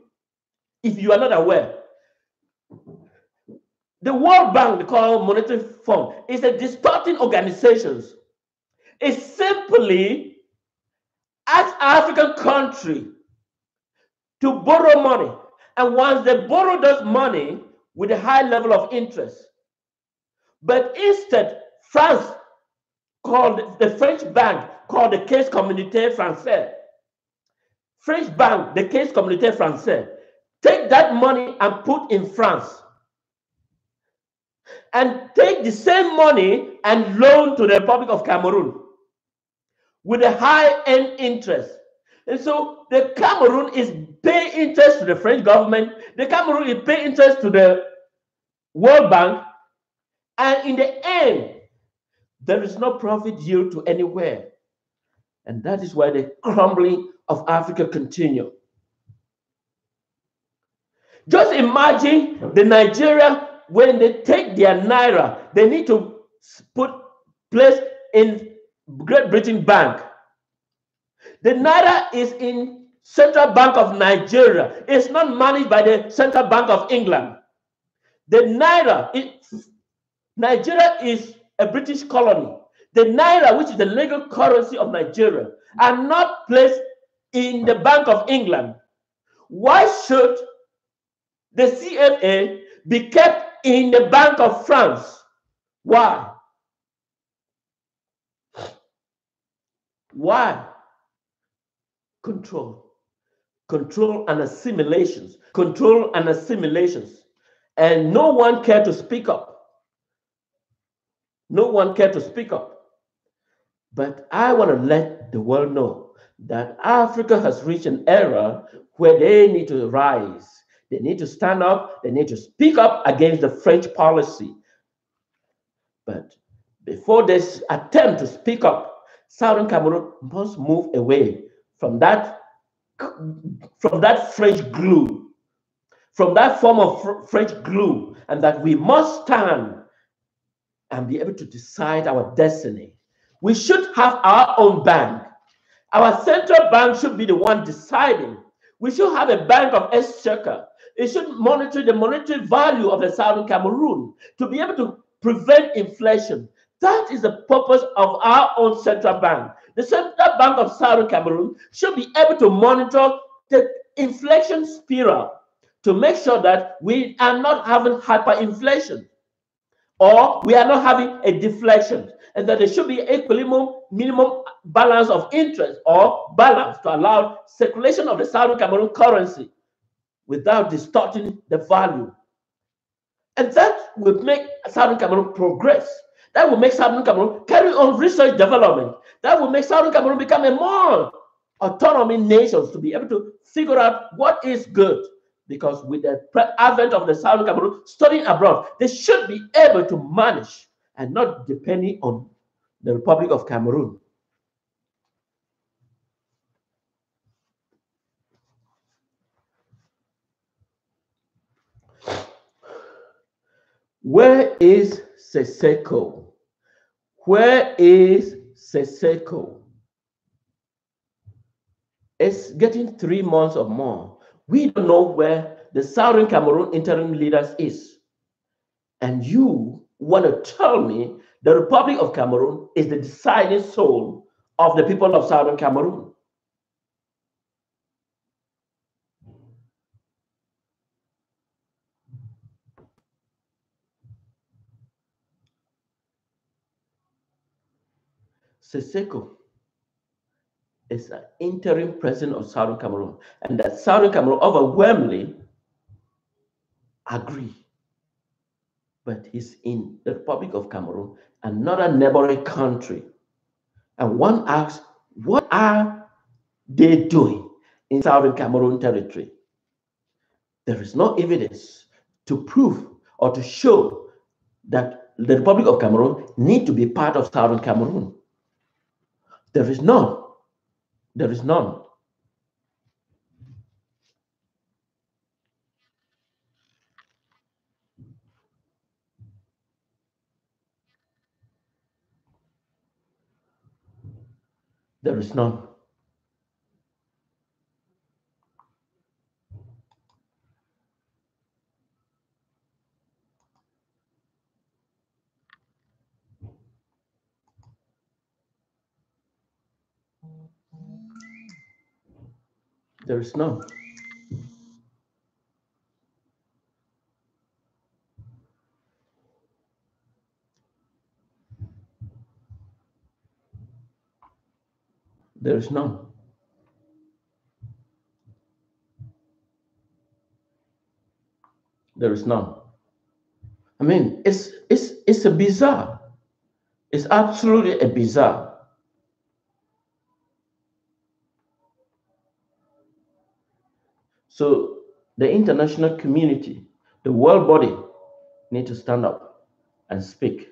if you are not aware. The World Bank, they call Monetary Fund, is a distorting organization. It simply asks African country to borrow money. And once they borrow those money with a high level of interest, but instead, France called the French bank called the Caisse Communautaire Française. French bank, the Caisse Communautaire Française, take that money and put in France. And take the same money and loan to the Republic of Cameroon with a high-end interest. And so the Cameroon is paying interest to the French government. The Cameroon is paying interest to the World Bank. And in the end, there is no profit yield to anywhere. And that is why the crumbling of Africa continue. Just imagine the Nigeria, when they take their naira, they need to put place in Great Britain Bank. The naira is in Central Bank of Nigeria. It's not managed by the Central Bank of England. The naira, Nigeria is a British colony. The naira, which is the legal currency of Nigeria, are not placed in the Bank of England. Why should the CFA be kept in the Bank of France? Why? Why? Control. Control and assimilations. Control and assimilations. And no one cared to speak up. No one cared to speak up. But I want to let the world know that Africa has reached an era where they need to rise. They need to stand up. They need to speak up against the French policy. But before this attempt to speak up, Southern Cameroon must move away from that French glue, from that form of French glue, and that we must stand and be able to decide our destiny. We should have our own bank. Our central bank should be the one deciding. We should have a bank of exchequer. It should monitor the monetary value of the Southern Cameroon to be able to prevent inflation. That is the purpose of our own central bank. The Central Bank of Southern Cameroon should be able to monitor the inflation spiral to make sure that we are not having hyperinflation or we are not having a deflation, and that there should be equilibrium, minimum balance of interest or balance to allow circulation of the Southern Cameroon currency without distorting the value. And that will make Southern Cameroon progress. That will make Southern Cameroon carry on research development. That will make Southern Cameroon become a more autonomy nation to be able to figure out what is good. Because with the advent of the Southern Cameroon studying abroad, they should be able to manage and not depending on the Republic of Cameroon. Where is Seseko? Where is Seseko? It's getting 3 months or more. We don't know where the Southern Cameroon interim leaders is. And you want to tell me the Republic of Cameroon is the deciding soul of the people of Southern Cameroon? Seseko is an interim president of Southern Cameroon, and that Southern Cameroon overwhelmingly agree. But he's in the Republic of Cameroon, another neighboring country. And one asks, what are they doing in Southern Cameroon territory? There is no evidence to prove or to show that the Republic of Cameroon need to be part of Southern Cameroon. There is none. There is none. There is none. There is none. There is none. There is none. I mean, it's a bizarre. It's absolutely a bizarre. So the international community, the world body, need to stand up and speak.